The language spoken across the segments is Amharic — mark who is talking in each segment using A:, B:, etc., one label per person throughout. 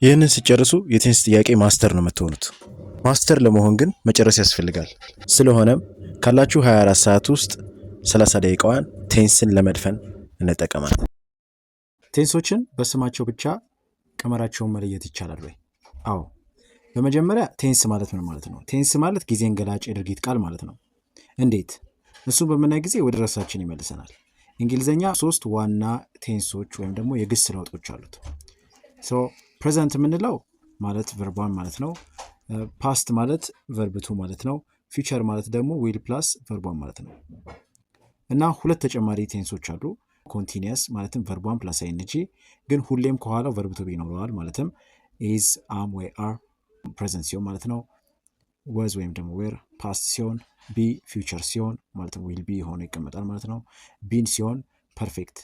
A: ይህንን ሲጨርሱ የቴንስ ጥያቄ ማስተር ነው የምትሆኑት። ማስተር ለመሆን ግን መጨረስ ያስፈልጋል። ስለሆነም ካላችሁ 24 ሰዓት ውስጥ 30 ደቂቃዋን ቴንስን ለመድፈን እንጠቀማለን። ቴንሶችን በስማቸው ብቻ ቀመራቸውን መለየት ይቻላል ወይ? አዎ። በመጀመሪያ ቴንስ ማለት ምን ማለት ነው? ቴንስ ማለት ጊዜን ገላጭ የድርጊት ቃል ማለት ነው። እንዴት? እሱን በምናይ ጊዜ ወደ ራሳችን ይመልሰናል። እንግሊዝኛ 3 ዋና ቴንሶች ወይም ደግሞ የግስ ለውጦች አሉት። ፕሬዘንት የምንለው ማለት ቨርቧን ማለት ነው። ፓስት ማለት ቨርብቱ ማለት ነው። ፊውቸር ማለት ደግሞ ዊል ፕላስ ቨርቧን ማለት ነው። እና 2 ተጨማሪ ቴንሶች አሉ። ኮንቲኒየስ ማለትም ቨርቧን ፕላስ አይንጂ ግን ሁሌም ከኋላው ቨርብቱ ይኖረዋል። ማለትም ኢዝ፣ አም ወይ አር ፕሬዘንት ሲሆን ማለት ነው። ወዝ ወይም ደግሞ ዌር ፓስት ሲሆን፣ ቢ ፊውቸር ሲሆን ማለትም ዊል ቢ ሆኖ ይቀመጣል ማለት ነው። ቢን ሲሆን ፐርፌክት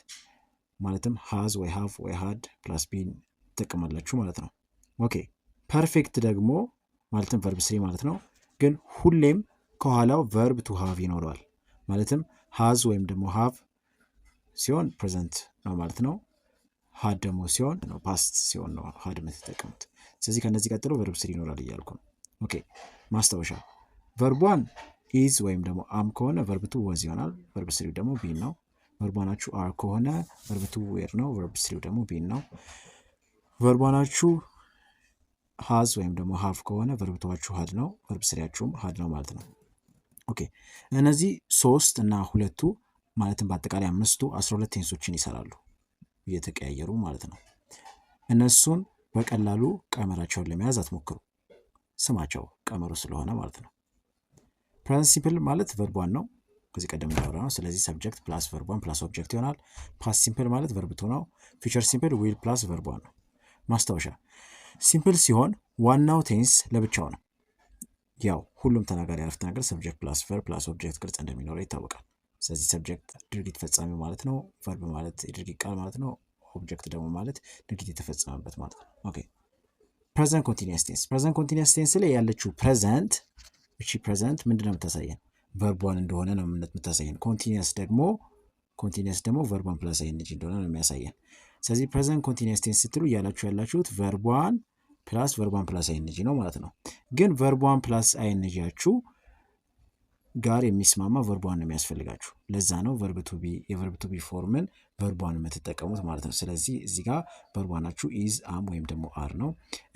A: ማለትም ሃዝ ወይ ሃቭ ወይ ሃድ ፕላስ ቢን ትጠቀማላችሁ ማለት ነው። ኦኬ ፐርፌክት ደግሞ ማለትም ቨርብ ስሪ ማለት ነው። ግን ሁሌም ከኋላው ቨርብ ቱ ሃቭ ይኖረዋል። ማለትም ሃዝ ወይም ደግሞ ሃቭ ሲሆን ፕሬዘንት ነው ማለት ነው። ሃድ ደግሞ ሲሆን ነው ፓስት ሲሆን ነው ሃድ የምትጠቀሙት። ስለዚህ ከነዚህ ቀጥሎ ቨርብ ስሪ ይኖራል እያልኩ ነው። ኦኬ ማስታወሻ ቨርቧን ኢዝ ወይም ደግሞ አም ከሆነ ቨርብ ቱ ወዝ ይሆናል። ቨርብ ስሪው ደግሞ ቢን ነው። ቨርቧናችሁ አር ከሆነ ቨርብ ቱ ዌር ነው። ቨርብ ስሪው ደግሞ ቢን ነው። ቨርቧናችሁ ሃዝ ወይም ደግሞ ሃቭ ከሆነ ቨርብቷችሁ ሃድ ነው። ቨርብ ስሪያችሁም ሃድ ነው ማለት ነው። ኦኬ እነዚህ 3 እና 2ቱ ማለትም በአጠቃላይ 5ቱ 12 ቴንሶችን ይሰራሉ እየተቀያየሩ ማለት ነው። እነሱን በቀላሉ ቀመራቸውን ለመያዝ አትሞክሩ፣ ስማቸው ቀመሩ ስለሆነ ማለት ነው። ፕሬዘንት ሲምፕል ማለት ቨርቧን ነው፣ ከዚህ ቀደም እንዳወራ ነው። ስለዚህ ሰብጀክት ፕላስ ቨርቧን ፕላስ ኦብጀክት ይሆናል። ፓስት ሲምፕል ማለት ቨርብቱ ነው። ፊውቸር ሲምፕል ዊል ፕላስ ቨርቧን ነው። ማስታወሻ ሲምፕል ሲሆን ዋናው ቴንስ ለብቻው ነው። ያው ሁሉም ተናጋሪ አረፍተ ነገር ሰብጀክት ፕላስ ቨርብ ፕላስ ኦብጀክት ቅርጽ እንደሚኖረው ይታወቃል። ስለዚህ ሰብጀክት ድርጊት ፈጻሚው ማለት ነው። ቨርብ ማለት የድርጊት ቃል ማለት ነው። ኦብጀክት ደግሞ ማለት ድርጊት የተፈጸመበት ማለት ነው። ኦኬ ፕሬዘንት ኮንቲኒየስ ቴንስ። ፕሬዘንት ኮንቲኒየስ ቴንስ ላይ ያለችው ፕሬዘንት እቺ ፕሬዘንት ምንድን ነው የምታሳየን? ቨርቧን እንደሆነ ነው የምታሳየን። ኮንቲኒየስ ደግሞ ቨርቧን ፕላስ አይንጂ እንደሆነ ነው የሚያሳየን። ስለዚህ ፕሬዘንት ኮንቲኒየስ ቴንስ ስትሉ እያላችሁ ያላችሁት ቨርቧን ፕላስ አይንጂ ነው ማለት ነው። ግን ቨርቧን ፕላስ አይንጂያችሁ ጋር የሚስማማ ቨርቧን ነው የሚያስፈልጋችሁ። ለዛ ነው የቨርብ ቱ ቢ ፎርምን ቨርቧን የምትጠቀሙት ማለት ነው። ስለዚህ እዚህ ጋር ቨርቧናችሁ ኢዝ፣ አም ወይም ደግሞ አር ነው።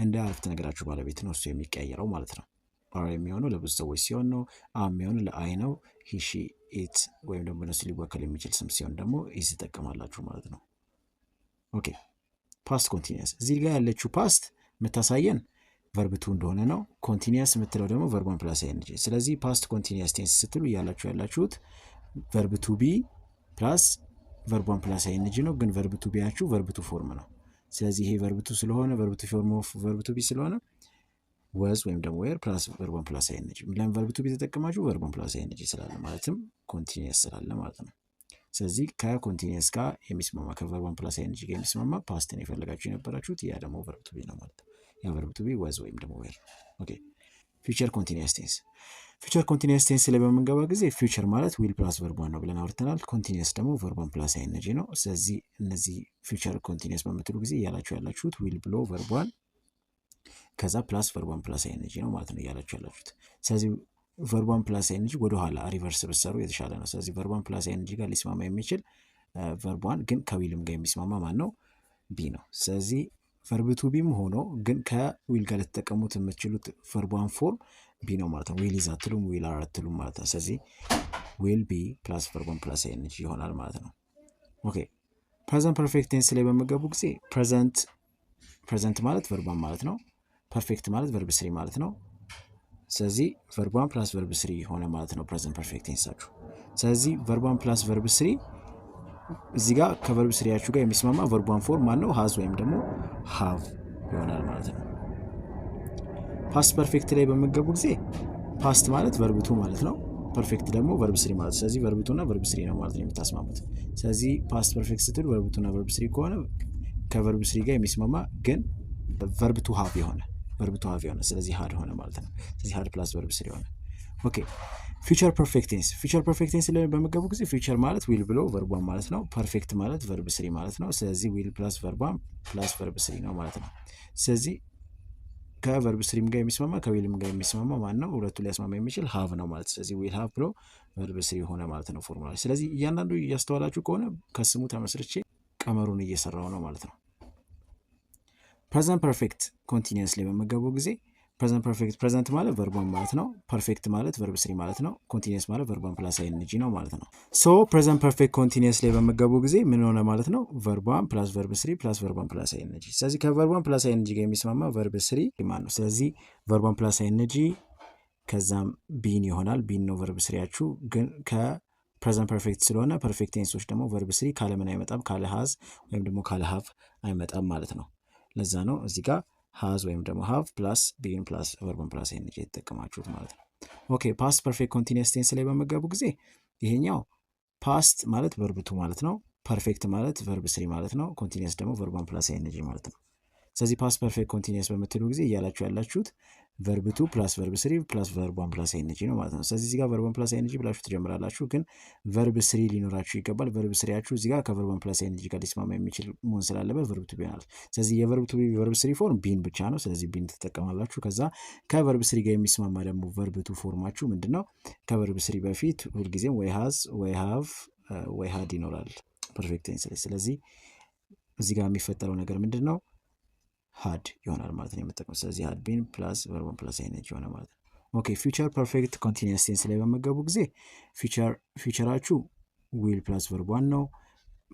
A: እንደ አረፍተ ነገራችሁ ባለቤት ነው እሱ የሚቀያየረው ማለት ነው። አር የሚሆነው ለብዙ ሰዎች ሲሆን ነው። አም የሚሆነው ለአይ ነው። ሂ፣ ሺ፣ ኢት ወይም ደግሞ እነሱ ሊወከል የሚችል ስም ሲሆን ደግሞ ኢዝ ትጠቀማላችሁ ማለት ነው። ኦኬ ፓስት ኮንቲኒየስ። እዚህ ጋር ያለችው ፓስት የምታሳየን ቨርብቱ እንደሆነ ነው። ኮንቲኒየስ የምትለው ደግሞ ቨርቧን ፕላስ አይንጂ። ስለዚህ ፓስት ኮንቲኒየስ ቴንስ ስትሉ እያላችሁ ያላችሁት ቨርብቱ ቢ ፕላስ ቨርቧን ፕላስ አይንጂ ነው። ግን ቨርብቱ ቢያችሁ ቨርብቱ ፎርም ነው። ስለዚህ ይሄ ቨርብቱ ስለሆነ ቨርብቱ ፎርም ኦፍ ቨርብቱ ቢ ስለሆነ ወዝ ወይም ደግሞ ዌር ፕላስ ቨርቧን ፕላስ አይንጂ። ለምን ቨርብቱ ቢ ተጠቀማችሁ? ቨርቧን ፕላስ አይንጂ ስላለ ማለትም ኮንቲኒየስ ስላለ ማለት ነው። ስለዚህ ከኮንቲኒየስ ጋር የሚስማማ ከቨርቧን ፕላስ አይንጂ ጋር የሚስማማ ፓስትን የፈለጋችሁ የነበራችሁት ያ ደግሞ ቨርብቱ ቢ ነው ማለት ነው። ያ ቨርብቱ ቢ ወዝ ወይም ደግሞ ዌር። ኦኬ ፊውቸር ኮንቲኒየስ ቴንስ። ፊውቸር ኮንቲኒየስ ቴንስ ላይ በምንገባ ጊዜ ፊውቸር ማለት ዊል ፕላስ ቨርቧን ነው ብለን አውርተናል። ኮንቲኒየስ ደግሞ ቨርቧን ፕላስ አይንጂ ነው። ስለዚህ እነዚህ ፊውቸር ኮንቲኒየስ በምትሉ ጊዜ እያላችሁ ያላችሁት ዊል ብሎ ቨርቧን ከዛ ፕላስ ቨርቧን ፕላስ አይንጂ ነው ማለት ነው እያላችሁ ያላችሁት። ስለዚህ ቨርቧን ፕላስ አይንጂ ወደኋላ ሪቨርስ ብትሰሩ የተሻለ ነው። ስለዚህ ቨርቧን ፕላስ አይንጂ ጋር ሊስማማ የሚችል ቨርቧን ግን ከዊልም ጋር የሚስማማ ማን ነው? ቢ ነው። ስለዚህ ቨርብቱ ቢም ሆኖ ግን ከዊል ጋር ልትጠቀሙት የምትችሉት ቨርቧን ፎርም ቢ ነው ማለት ነው። ዊል ኢዝ አትሉም፣ ዊል አር አትሉም ማለት ነው። ስለዚህ ዊል ቢ ፕላስ ቨርቧን ፕላስ አይንጂ ይሆናል ማለት ነው። ኦኬ ፕሬዘንት ፐርፌክት ቴንስ ላይ በሚገቡ ጊዜ ፕሬዘንት ማለት ቨርቧን ማለት ነው። ፐርፌክት ማለት ቨርብ ስሪ ማለት ነው። ስለዚህ ቨርቧን ፕላስ ቨርብ ስሪ ሆነ ማለት ነው ፕሬዘንት ፐርፌክት ቴንሳችሁ። ስለዚህ ቨርቧን ፕላስ ቨርብ ስሪ እዚህ ጋር ከቨርብ ስሪያችሁ ጋር የሚስማማ ቨርቧን ፎርም ማን ነው? ሃዝ ወይም ደግሞ ሃቭ ይሆናል ማለት ነው። ፓስት ፐርፌክት ላይ በሚገቡ ጊዜ ፓስት ማለት ቨርብቱ ማለት ነው። ፐርፌክት ደግሞ ቨርብ ስሪ ማለት ነው። ስለዚህ ቨርብቱና ቨርብ ስሪ ነው ማለት ነው የምታስማሙት። ስለዚህ ፓስት ፐርፌክት ስትል ቨርብቱና ቨርብ ስሪ ከሆነ ከቨርብ ስሪ ጋር የሚስማማ ግን ቨርብ ቱ ሃቭ የሆነ ስለዚህ ሃድ ሆነ ማለት ነው። ስለዚህ ሃድ ፕላስ ቨርብ ስሪ ሆነ። ኦኬ ፊውቸር ፐርፌክት ቴንስ ፊውቸር ፐርፌክት ቴንስ ላይ በመገቡ ጊዜ ፊውቸር ማለት ዊል ብሎ ቨርቧን ማለት ነው። ፐርፌክት ማለት ቨርብ ስሪ ማለት ነው። ስለዚህ ዊል ፕላስ ቨርቧን ፕላስ ቨርብ ስሪ ነው ማለት ነው። ስለዚህ ከቨርብ ስሪም ጋር የሚስማማ ከዊልም ጋር የሚስማማ ማን ነው? ሁለቱ ሊያስማማ የሚችል ሀቭ ነው ማለት። ስለዚህ ዊል ሀቭ ብሎ ቨርብ ስሪ ሆነ ማለት ነው ፎርሙላ። ስለዚህ እያንዳንዱ እያስተዋላችሁ ከሆነ ከስሙ ተመስርቼ ቀመሩን እየሰራው ነው ማለት ነው። ፕሬዘንት ፐርፌክት ኮንቲኒየስ ላይ በመገቡ ጊዜ ፕሬዘንት ፐርፌክት ፕሬዘንት ማለት ቨርቧን ማለት ነው። ፐርፌክት ማለት ቨርብ ስሪ ማለት ነው። ኮንቲኒየስ ማለት ቨርቧን ፕላስ አይንጂ ነው ማለት ነው። ሶ ፕሬዘንት ፐርፌክት ኮንቲኒየስ ላይ በመገቡ ጊዜ ምን ሆነ ማለት ነው? ቨርቧን ፕላስ ቨርብ ስሪ ፕላስ ቨርቧን ፕላስ አይንጂ። ስለዚህ ከቨርቧን ፕላስ አይንጂ ጋር የሚስማማ ቨርብ ስሪ ማን ነው? ስለዚህ ቨርቧን ፕላስ አይንጂ ከዛም ቢን ይሆናል። ቢን ነው ቨርብ ስሪያችሁ። ግን ከፕሬዘንት ፐርፌክት ስለሆነ ፐርፌክት ቴንሶች ደግሞ ቨርብ ስሪ ካለ ምን አይመጣም? ካለ ሀዝ ወይም ደግሞ ካለ ሀቭ አይመጣም ማለት ነው። ለዛ ነው እዚህ ጋር ሃዝ ወይም ደግሞ ሃቭ ፕላስ ቢን ፕላስ ቨርብን ፕላስ ኤንጂ የተጠቀማችሁት ማለት ነው። ኦኬ ፓስት ፐርፌክት ኮንቲኒየስ ቴንስ ላይ በመገቡ ጊዜ ይሄኛው ፓስት ማለት ቨርብ ቱ ማለት ነው። ፐርፌክት ማለት ቨርብ ስሪ ማለት ነው። ኮንቲኒየስ ደግሞ ቨርቧን ፕላስ ኤንጂ ማለት ነው። ስለዚህ ፓስት ፐርፌክት ኮንቲኒየስ በምትሉ ጊዜ እያላችሁ ያላችሁት ቨርብ ቱ ፕላስ ቨርብ ስሪ ፕላስ ቨርቧን ፕላስ ኤንጂ ነው ማለት ነው። ስለዚህ እዚህ ጋር ቨርቧን ፕላስ ኤንጂ ብላችሁ ትጀምራላችሁ፣ ግን ቨርብ ስሪ ሊኖራችሁ ይገባል። ቨርብ ስሪያችሁ እዚህ ጋር ከቨርቧን ፕላስ ኤንጂ ጋር ሊስማማ የሚችል መሆን ስላለበት ቨርብ ቱ ቢሆናል። ስለዚህ የቨርብ ቱ ቨርብ ስሪ ፎርም ቢን ብቻ ነው። ስለዚህ ቢን ትጠቀማላችሁ። ከዛ ከቨርብ ስሪ ጋር የሚስማማ ደግሞ ቨርብ ቱ ፎርማችሁ ምንድን ነው? ከቨርብ ስሪ በፊት ሁልጊዜም ወይ ሃዝ ወይ ሃቭ ወይ ሃድ ይኖራል ፐርፌክት ቴንስ ላይ። ስለዚህ እዚህ ጋር የሚፈጠረው ነገር ምንድን ነው? ሃድ ይሆናል ማለት ነው የምጠቀመው። ስለዚህ ሃድ ቢን ፕላስ ቨርቧን ፕላስ አይነጅ ይሆነ ማለት ነው። ኦኬ ፊውቸር ፐርፌክት ኮንቲኒየስ ቴንስ ላይ በመገቡ ጊዜ ፊውቸራችሁ ዊል ፕላስ ቨርቧን ነው።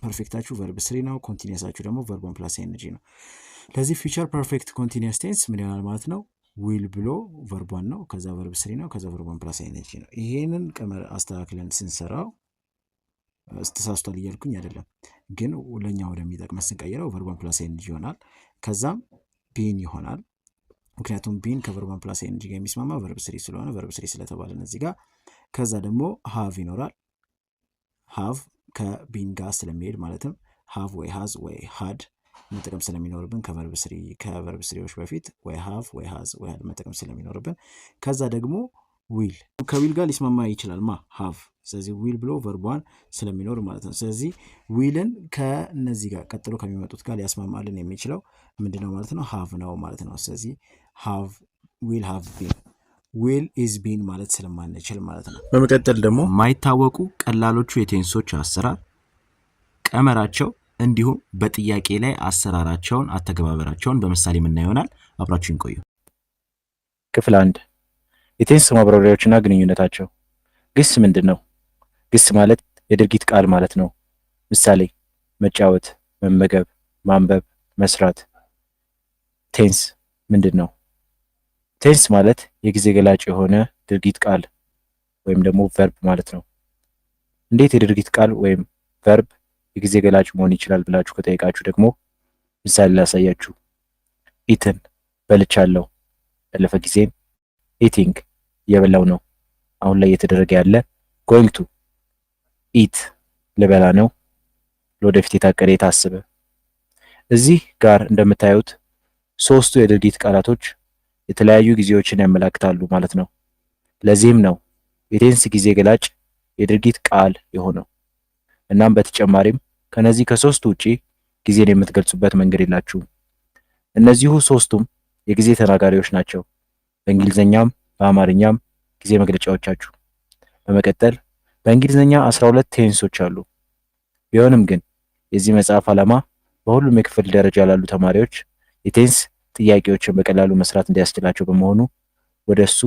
A: ፐርፌክታችሁ ቨርብ ስሪ ነው። ኮንቲኒየሳችሁ ደግሞ ቨርቧን ፕላስ አይነጂ ነው። ለዚህ ፊውቸር ፐርፌክት ኮንቲኒየስ ቴንስ ምን ይሆናል ማለት ነው? ዊል ብሎ ቨርቧን ነው፣ ከዛ ቨርብ ስሪ ነው፣ ከዛ ቨርቧን ፕላስ አይነጂ ነው። ይሄንን ቀመር አስተካክለን ስንሰራው ተሳስቷል እያልኩኝ አይደለም፣ ግን ለእኛ ወደሚጠቅመን ስንቀይረው ቨርቧን ፕላስ አይነጂ ይሆናል። ከዛም ቢን ይሆናል። ምክንያቱም ቢን ከቨርቧን ፕላስ ኤንጂ ጋር የሚስማማ ቨርብ ስሪ ስለሆነ ቨርብ ስሪ ስለተባለን እዚህ ጋር። ከዛ ደግሞ ሃቭ ይኖራል። ሃቭ ከቢን ጋር ስለሚሄድ ማለትም ሃቭ ወይ ሃዝ ወይ ሃድ መጠቀም ስለሚኖርብን ከቨርብ ስሪዎች በፊት ወይ ሃቭ ወይ ሃዝ ወይ ሃድ መጠቀም ስለሚኖርብን። ከዛ ደግሞ ዊል ከዊል ጋር ሊስማማ ይችላል ሃቭ። ስለዚህ ዊል ብሎ ቨርቧን ስለሚኖር ማለት ነው። ስለዚህ ዊልን ከነዚህ ጋር ቀጥሎ ከሚመጡት ጋር ሊያስማማልን የሚችለው ምንድነው ማለት ነው? ሃቭ ነው ማለት ነው። ስለዚህ ሃቭ ዊል ሃቭ ቢን ዊል ኢዝ ቢን ማለት ስለማንችል ማለት ነው። በመቀጠል ደግሞ
B: የማይታወቁ ቀላሎቹ የቴንሶች አሰራር ቀመራቸው እንዲሁም በጥያቄ ላይ አሰራራቸውን አተገባበራቸውን በምሳሌ የምናየው ይሆናል። አብራችሁን ቆዩ።
C: ክፍል 1 የቴንስ ማብራሪያዎችና ግንኙነታቸው። ግስ ምንድን ነው? ግስ ማለት የድርጊት ቃል ማለት ነው። ምሳሌ መጫወት፣ መመገብ፣ ማንበብ፣ መስራት። ቴንስ ምንድን ነው? ቴንስ ማለት የጊዜ ገላጭ የሆነ ድርጊት ቃል ወይም ደግሞ ቨርብ ማለት ነው። እንዴት የድርጊት ቃል ወይም ቨርብ የጊዜ ገላጭ መሆን ይችላል ብላችሁ ከጠየቃችሁ ደግሞ ምሳሌ ላሳያችሁ። ኢትን በልቻለሁ፣ ያለፈ ጊዜም ኢቲንግ እየበላው ነው። አሁን ላይ እየተደረገ ያለ ጎይንግ ቱ ኢት ልበላ ነው፣ ለወደፊት የታቀደ የታሰበ። እዚህ ጋር እንደምታዩት ሶስቱ የድርጊት ቃላቶች የተለያዩ ጊዜዎችን ያመላክታሉ ማለት ነው። ለዚህም ነው የቴንስ ጊዜ ገላጭ የድርጊት ቃል የሆነው። እናም በተጨማሪም ከነዚህ ከሶስቱ ውጪ ጊዜን የምትገልጹበት መንገድ የላችሁም። እነዚሁ ሶስቱም የጊዜ ተናጋሪዎች ናቸው፣ በእንግሊዝኛም በአማርኛም ጊዜ መግለጫዎቻችሁ። በመቀጠል በእንግሊዝኛ 12 ቴንሶች አሉ። ቢሆንም ግን የዚህ መጽሐፍ ዓላማ በሁሉም የክፍል ደረጃ ላሉ ተማሪዎች የቴንስ ጥያቄዎችን በቀላሉ መስራት እንዲያስችላቸው በመሆኑ ወደ እሱ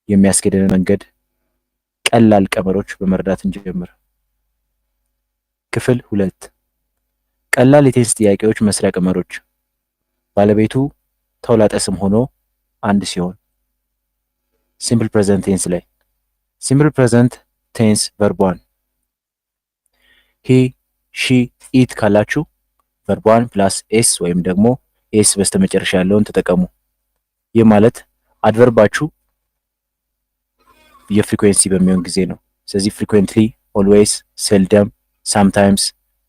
C: የሚያስኬደን መንገድ ቀላል ቀመሮች በመረዳት እንጀምር። ክፍል 2 ቀላል የቴንስ ጥያቄዎች መስሪያ ቀመሮች። ባለቤቱ ተውላጠ ስም ሆኖ አንድ ሲሆን ሲምፕል ፕሬዘንት ቴንስ ላይ ሲምፕል ፕሬዘንት ቴንስ ቨርብ 1 ሂ ሺ ኢት ካላችሁ ቨርብ 1 ፕላስ ኤስ ወይም ደግሞ ኤስ በስተመጨረሻ ያለውን ተጠቀሙ። ይህ ማለት አድቨርባችሁ የፍሪኩዌንሲ በሚሆን ጊዜ ነው። ስለዚህ ፍሪኩዌንትሊ፣ ኦልዌይስ፣ ሴልደም፣ ሳምታይምስ፣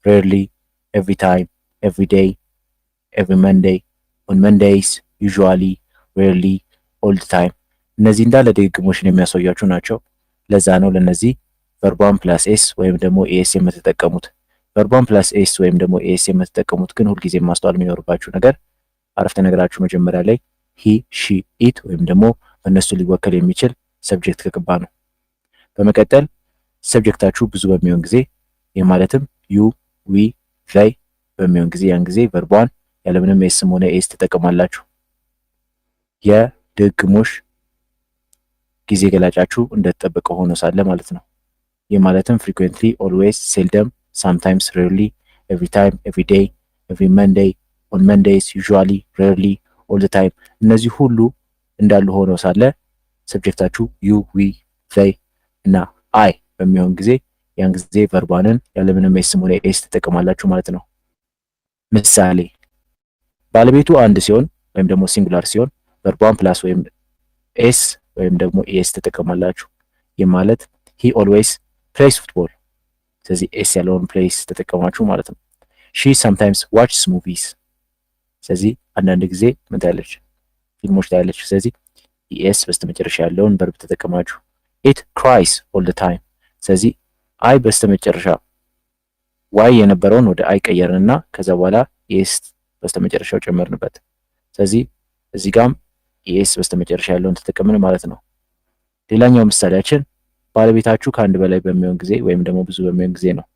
C: ሬርሊ፣ ኤቭሪ ታይም፣ ኤቭሪ ዴይ፣ ኤቭሪ መንዴይ፣ ኦን መንዴይስ፣ ዩዥዋሊ፣ ሬርሊ፣ ኦል ዘ ታይም እነዚህ እንዳለ ድግግሞሽን የሚያሳያችሁ ናቸው። ለዛ ነው ለነዚህ ቨርቧን ፕላስ ኤስ ወይም ደግሞ ኤስ የምትጠቀሙት። ቨርቧን ፕላስ ኤስ ወይም ደግሞ ኤስ የምትጠቀሙት ግን ሁልጊዜ ማስተዋል የሚኖርባችሁ ነገር አረፍተ ነገራችሁ መጀመሪያ ላይ ሂ፣ ሺ፣ ኢት ወይም ደግሞ በእነሱ ሊወከል የሚችል ሰብጀክት ከገባ ነው። በመቀጠል ሰብጀክታችሁ ብዙ በሚሆን ጊዜ ይህ ማለትም ዩ፣ ዊ፣ ዘይ በሚሆን ጊዜ ያን ጊዜ ቨርቧን ያለምንም ኤስም ሆነ ኤስ ትጠቀማላችሁ። የድግግሞሽ ጊዜ ገላጫችሁ እንደተጠበቀ ሆኖ ሳለ ማለት ነው። ይህ ማለትም ፍሪኩዌንትሊ፣ ኦልዌይስ፣ ሴልደም፣ ሳምታይምስ፣ ሬርሊ፣ ኤቭሪ ታይም፣ ኤቭሪ ዴይ፣ ኤቭሪ መንዴይ፣ ኦን መንዴይስ፣ ዩዥዋሊ፣ ሬርሊ፣ ኦል ዘ ታይም እነዚህ ሁሉ እንዳሉ ሆኖ ሳለ ሰብጀክታችሁ ዩ፣ ዊ፣ ዘይ እና አይ በሚሆን ጊዜ ያን ጊዜ ቨርቧንን ያለምንም ኤስም ሆነ ኤስ ትጠቀማላችሁ ማለት ነው። ምሳሌ ባለቤቱ አንድ ሲሆን ወይም ደግሞ ሲንጉላር ሲሆን ቨርቧን ፕላስ ወይም ኤስ ወይም ደግሞ ኤስ ትጠቀማላችሁ። ይህ ማለት ሂ ኦልዌይስ ፕሌይስ ፉትቦል። ስለዚህ ኤስ ያለውን ፕሌይስ ተጠቀማችሁ ማለት ነው። ሺ ሳምታይምስ ዋችስ ሙቪስ። ስለዚህ አንዳንድ ጊዜ ምን ታያለች? ፊልሞች ታያለች። ስለዚህ ኤስ በስተመጨረሻ ያለውን ቨርብ ተጠቀማችሁ። ኢት ክራይስ ኦል ዘ ታይም። ስለዚህ አይ በስተመጨረሻ ዋይ የነበረውን ወደ አይ ቀየርንና ከዛ በኋላ ኤስ በስተመጨረሻው ጨመርንበት። ስለዚህ እዚህ ጋም ኤስ በስተመጨረሻ ያለውን ተጠቀምን ማለት ነው። ሌላኛው ምሳሌያችን ባለቤታችሁ ከአንድ በላይ በሚሆን ጊዜ ወይም ደግሞ ብዙ በሚሆን ጊዜ ነው።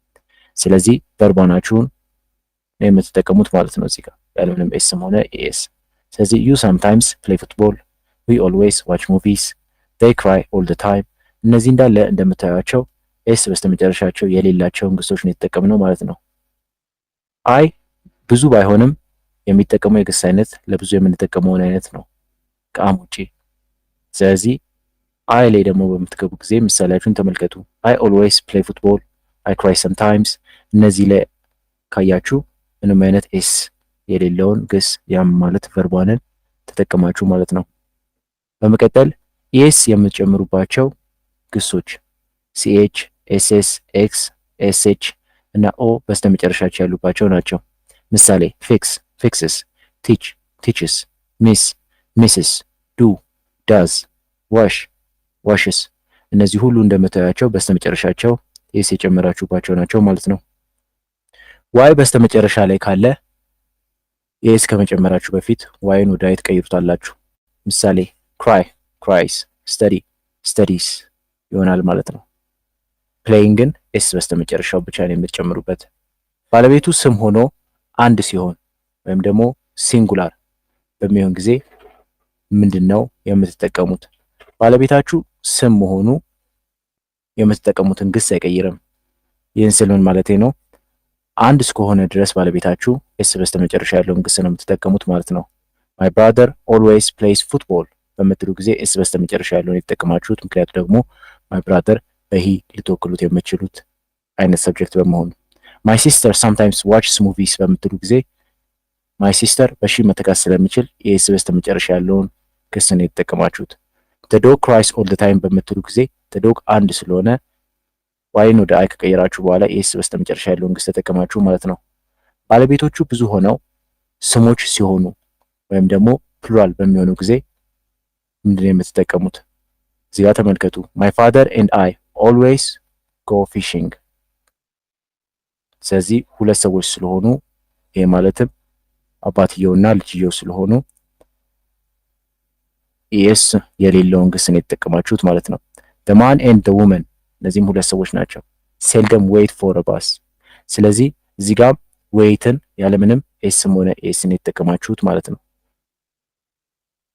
C: ስለዚህ ቨርቧናችሁን ነው የምትጠቀሙት ማለት ነው እዚህ ጋር ያለምንም ኤስም ሆነ ኤስ። ስለዚህ ዩ ሳምታይምስ ፕሌይ ፉትቦል፣ ዊ ኦልዌይስ ዋች ሙቪስ፣ ዴይ ክራይ ኦል ዘ ታይም። እነዚህ እንዳለ እንደምታዩቸው ኤስ በስተመጨረሻቸው የሌላቸውን ግሶች ነው የተጠቀምነው ማለት ነው። አይ ብዙ ባይሆንም የሚጠቀመው የግስ አይነት ለብዙ የምንጠቀመውን አይነት ነው ከአም ውጪ። ስለዚህ አይ ላይ ደግሞ በምትገቡ ጊዜ ምሳሌያችሁን ተመልከቱ። አይ ኦልዌይስ ፕሌይ ፉትቦል፣ አይ ክራይ ሰምታይምስ። እነዚህ ላይ ካያችሁ ምንም አይነት ኤስ የሌለውን ግስ ያም ማለት ቨርቧንን ተጠቀማችሁ ማለት ነው። በመቀጠል ኤስ የምትጨምሩባቸው ግሶች ሲኤች፣ ኤስኤስ፣ ኤክስ፣ ኤስኤች እና ኦ በስተመጨረሻቸው ያሉባቸው ናቸው። ምሳሌ ፊክስ፣ ፊክስስ፣ ቲች፣ ቲችስ፣ ሚስ፣ ሚስስ፣ ዱ፣ ዳዝ፣ ዋሽ፣ ዋሽስ። እነዚህ ሁሉ እንደምታያቸው በስተመጨረሻቸው ኤስ የጨመራችሁባቸው ናቸው ማለት ነው። ዋይ በስተመጨረሻ ላይ ካለ ኤስ ከመጨመራችሁ በፊት ዋይን ወደ አይ ትቀይሩታላችሁ። ምሳሌ ክራይ፣ ክራይስ፣ ስተዲ፣ ስተዲስ ይሆናል ማለት ነው። ፕሌይንግ ግን ኤስ በስተመጨረሻው ብቻ ነው የምትጨምሩበት። ባለቤቱ ስም ሆኖ አንድ ሲሆን ወይም ደግሞ ሲንጉላር በሚሆን ጊዜ ምንድን ነው የምትጠቀሙት? ባለቤታችሁ ስም መሆኑ የምትጠቀሙትን ግስ አይቀይርም። ይህን ስል ምን ማለቴ ነው? አንድ እስከሆነ ድረስ ባለቤታችሁ ኤስ በስተመጨረሻ ያለውን ግስ ነው የምትጠቀሙት ማለት ነው። ማይ ብራዘር ኦልዌይስ ፕሌይስ ፉትቦል በምትሉ ጊዜ ኤስ በስተመጨረሻ ያለውን የተጠቀማችሁት፣ ምክንያቱ ደግሞ ማይ ብራዘር በሂ ልትወክሉት የምትችሉት አይነት ሰብጀክት በመሆኑ። ማይ ሲስተር ሳምታይምስ ዋችስ ሙቪስ በምትሉ ጊዜ ማይ ሲስተር በሺ መተካት ስለሚችል ኤስ በስተመጨረሻ ያለውን ግስ ነው የተጠቀማችሁት። ዘ ዶግ ክራይስ ኦል ዘ ታይም በምትሉ ጊዜ ዘ ዶግ አንድ ስለሆነ ዋይን ወደ አይ ከቀየራችሁ በኋላ ኤስ በስተመጨረሻ ያለውን ግስ ተጠቀማችሁ ማለት ነው። ባለቤቶቹ ብዙ ሆነው ስሞች ሲሆኑ ወይም ደግሞ ፕሉራል በሚሆኑ ጊዜ ምንድነው የምትጠቀሙት? እዚህ ጋር ተመልከቱ። ማይ ፋደር ኤንድ አይ ኦልዌይስ ጎ ፊሽንግ። ስለዚህ ሁለት ሰዎች ስለሆኑ ይሄ ማለትም አባትየውና ልጅየው ስለሆኑ ኤስ የሌለውን ግስ ነው የተጠቀማችሁት ማለት ነው። the man and the woman እነዚህም ሁለት ሰዎች ናቸው። seldom wait for a bus። ስለዚህ እዚህ ጋር ዌይትን ያለምንም ኤስም ሆነ ኤስን የተጠቀማችሁት ማለት ነው።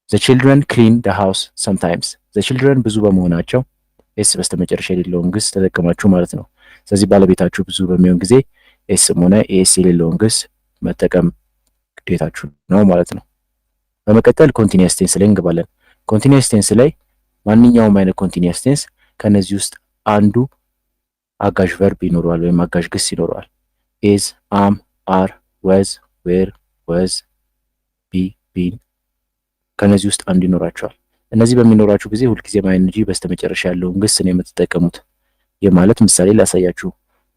C: the children clean the house sometimes። the children ብዙ በመሆናቸው ኤስ በስተመጨረሻ የሌለውን ግስ ተጠቀማችሁ ማለት ነው። ስለዚህ ባለቤታችሁ ብዙ በሚሆን ጊዜ ኤስም ሆነ ኤስ የሌለውን ግስ መጠቀም ግዴታችሁ ነው ማለት ነው። በመቀጠል ኮንቲኒየስ ቴንስ ላይ እንገባለን። ኮንቲኒየስ ቴንስ ላይ ማንኛውም አይነት ኮንቲኒየስ ቴንስ ከነዚህ ውስጥ አንዱ አጋዥ ቨርብ ይኖረዋል ወይም አጋዥ ግስ ይኖረዋል። ኢዝ፣ አም፣ አር፣ ወዝ፣ ዌር፣ ወዝ፣ ቢ፣ ቢን ከነዚህ ውስጥ አንዱ ይኖራቸዋል። እነዚህ በሚኖራችሁ ጊዜ ሁልጊዜም አይንጂ በስተመጨረሻ ያለውን ግስ ነው የምትጠቀሙት። ይህ ማለት ምሳሌ ላሳያችሁ።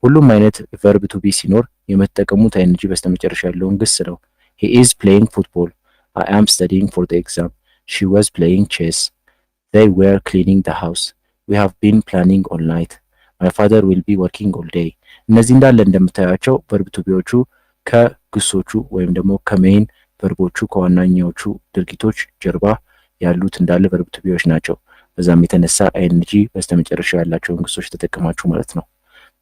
C: ሁሉም አይነት ቨርብ ቱ ቢ ሲኖር የምትጠቀሙት አይንጂ በስተመጨረሻ ያለውን ግስ ነው። he is playing football, I am studying for the exam, she was playing chess, they were cleaning the house. we have been planning all night. my father will be working all day። እነዚህ እንዳለ እንደምታዩቸው ቨርብ ቱ ቢዎቹ ከግሶቹ ወይም ደግሞ ከሜይን ቨርቦቹ ከዋናኛዎቹ ድርጊቶች ጀርባ ያሉት እንዳለ ቨርብ ቱ ቢዎች ናቸው። በዛም የተነሳ አይኤንጂ በስተመጨረሻ ያላቸውን ግሶች ተጠቀማችሁ ማለት ነው።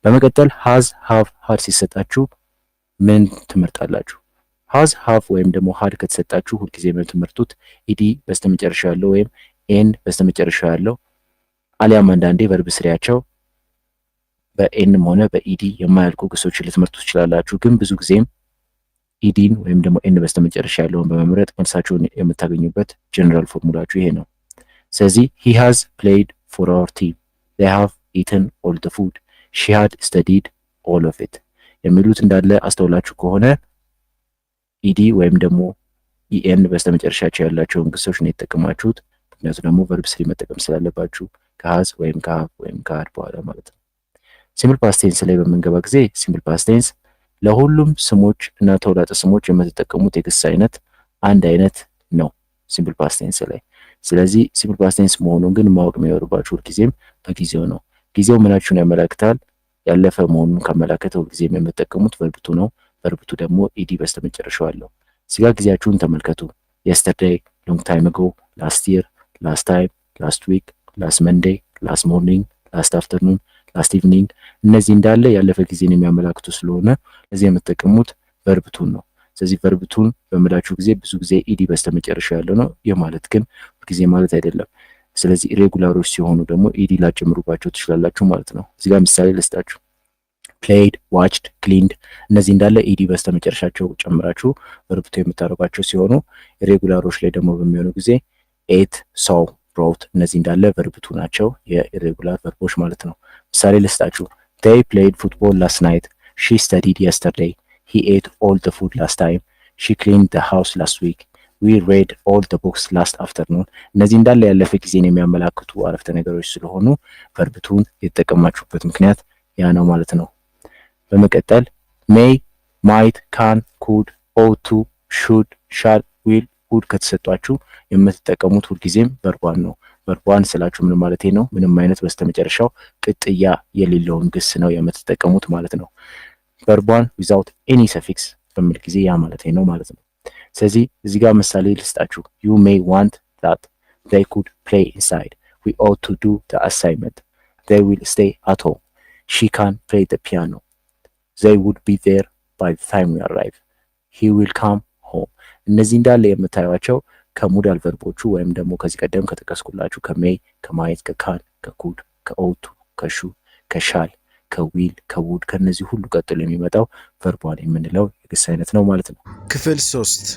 C: በመቀጠል ሃዝ ሃቭ ሃድ ሲሰጣችሁ ምን ትመርጣላችሁ? ሃዝ ሃቭ ወይም ደግሞ ሃድ ከተሰጣችሁ ሁልጊዜ የምትመርጡት ኢዲ በስተመጨረሻ ያለው ወይም ኤን በስተመጨረሻ ያለው አሊያም አንዳንዴ ቨርብ ስሪያቸው በኤንም ሆነ በኢዲ የማያልቁ ግሶችን ልትመርጡ ትችላላችሁ። ግን ብዙ ጊዜም ኢዲን ወይም ደግሞ ኤን በስተመጨረሻ ያለውን በመምረጥ መልሳችሁን የምታገኙበት ጀነራል ፎርሙላችሁ ይሄ ነው። ስለዚህ he has played for our team, they have eaten all the food, she had studied all of it የሚሉት እንዳለ አስተውላችሁ ከሆነ ኢዲ ወይም ደግሞ ኢኤን በስተመጨረሻቸው ያላቸውን ግሶች ነው የተጠቀማችሁት። ምክንያቱም ደግሞ ቨርብ ስሪ መጠቀም ስላለባችሁ ከሃዝ ወይም ከሃቭ ወይም ከሃድ በኋላ ማለት ነው። ሲምፕል ፓስት ቴንስ ላይ በምንገባ ጊዜ ሲምፕል ፓስት ቴንስ ለሁሉም ስሞች እና ተውላጠ ስሞች የምትጠቀሙት የግስ አይነት አንድ አይነት ነው ሲምፕል ፓስት ቴንስ ላይ። ስለዚህ ሲምፕል ፓስት ቴንስ መሆኑን ግን ማወቅ የሚኖርባችሁ ሁልጊዜም በጊዜው ነው። ጊዜው ምናችሁን ያመላክታል? ያለፈ መሆኑን ካመላከተ ሁልጊዜም የምትጠቀሙት ቨርብቱ ነው። ቨርብቱ ደግሞ ኢዲ በስተመጨረሻው አለው። እዚጋ ጊዜያችሁን ተመልከቱ። የስተርዴይ፣ ሎንግ ታይም አጎ፣ ላስት ይር፣ ላስት ታይም፣ ላስት ዊክ፣ ላስት መንዴይ፣ ላስት ሞርኒንግ፣ ላስት አፍተርኑን፣ ላስት ኢቭኒንግ እነዚህ እንዳለ ያለፈ ጊዜን የሚያመላክቱ ስለሆነ ለዚህ የምትጠቀሙት ቨርብቱን ነው። ስለዚህ ቨርብቱን በምላችሁ ጊዜ ብዙ ጊዜ ኢዲ በስተመጨረሻ ያለው ነው። ይህ ማለት ግን ሁልጊዜ ማለት አይደለም። ስለዚህ ኢሬጉላሮች ሲሆኑ ደግሞ ኢዲ ላጨምሩባቸው ትችላላችሁ ማለት ነው። እዚህ ጋር ምሳሌ ልስጣችሁ። played, watched, cleaned እነዚህ እንዳለ ኢዲ በስተመጨረሻቸው ጨምራችሁ ቨርብቱ የምታደርጓቸው ሲሆኑ ኢሬጉላሮች ላይ ደግሞ በሚሆኑ ጊዜ ate, saw, wrote እነዚህ እንዳለ ቨርብቱ ናቸው የኢሬጉላር ቨርቦች ማለት ነው። ምሳሌ ልስጣችሁ። they played football last night, she studied yesterday, he ate all the food last time, she cleaned the house last week, we read all the books last afternoon እነዚህ እንዳለ ያለፈ ጊዜን የሚያመላክቱ አረፍተ ነገሮች ስለሆኑ ቨርብቱን የተጠቀማችሁበት ምክንያት ያ ነው ማለት ነው። በመቀጠል may, might, can, could, ought to, should, shall, will, would ከተሰጧችሁ የምትጠቀሙት ሁልጊዜም ቨርቧን ነው። ቨርቧን ስላችሁ ምን ማለት ነው? ምንም አይነት በስተመጨረሻው ቅጥያ የሌለውን ግስ ነው የምትጠቀሙት ማለት ነው። ቨርቧን without any suffix በሚል ጊዜ ያ ማለት ነው ማለት ነው። ስለዚህ እዚህ ጋር ምሳሌ ልስጣችሁ። you may want that, they could play inside, we ought to do the assignment, they will stay at home, she can play the piano, they would be there by the time we arrive, he will come home እነዚህ እንዳለ የምታዩቸው ከሙዳል ቨርቦቹ ወይም ደግሞ ከዚህ ቀደም ከተከስኩላችሁ ከሜይ፣ ከማየት፣ ከካን፣ ከኩድ፣ ከኦቱ፣ ከሹ፣ ከሻል፣ ከዊል፣ ከውድ ከነዚህ ሁሉ ቀጥሎ የሚመጣው ቨርቧን የምንለው የግስ አይነት ነው ማለት ነው።
A: ክፍል 3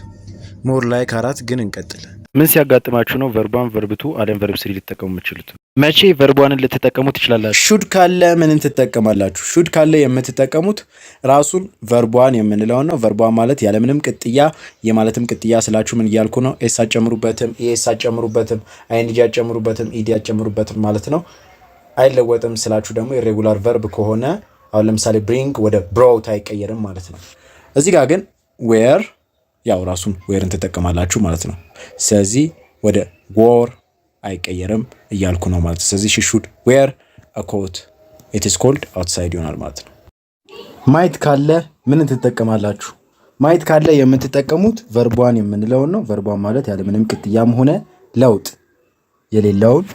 A: ሞር ላይክ 4 ግን እንቀጥል።
C: ምን ሲያጋጥማችሁ ነው ቨርቧን ቨርብቱ አለም ቨርብ ስሪ ልትጠቀሙ የምትችሉት? መቼ ቨርቧንን ልትጠቀሙ ትችላላችሁ?
A: ሹድ ካለ ምንን ትጠቀማላችሁ? ሹድ ካለ የምትጠቀሙት ራሱን ቨርቧን የምንለው ነው። ቨርቧን ማለት ያለምንም ቅጥያ የማለትም ቅጥያ ስላችሁ ምን እያልኩ ነው? ኤስ አጨምሩበትም፣ ኤስ አጨምሩበትም፣ አይኤንጂ አጨምሩበትም፣ ኢዲ አጨምሩበትም ማለት ነው። አይለወጥም ስላችሁ ደግሞ ኢሬጉላር ቨርብ ከሆነ አሁን ለምሳሌ ብሪንግ ወደ ብሮት አይቀየርም ማለት ነው። እዚህ ጋር ግን ዌር ያው ራሱን ዌርን ትጠቀማላችሁ ማለት ነው። ስለዚህ ወደ ዎር አይቀየርም እያልኩ ነው ማለት ነው። ስለዚህ she should wear a coat, it is cold outside ይሆናል ማለት ነው። ማይት ካለ ምን ትጠቀማላችሁ? ማይት ካለ የምትጠቀሙት ቨርቧን የምንለውን ነው። ቨርቧን ማለት ያለምንም ቅጥያም ሆነ ለውጥ የሌለውን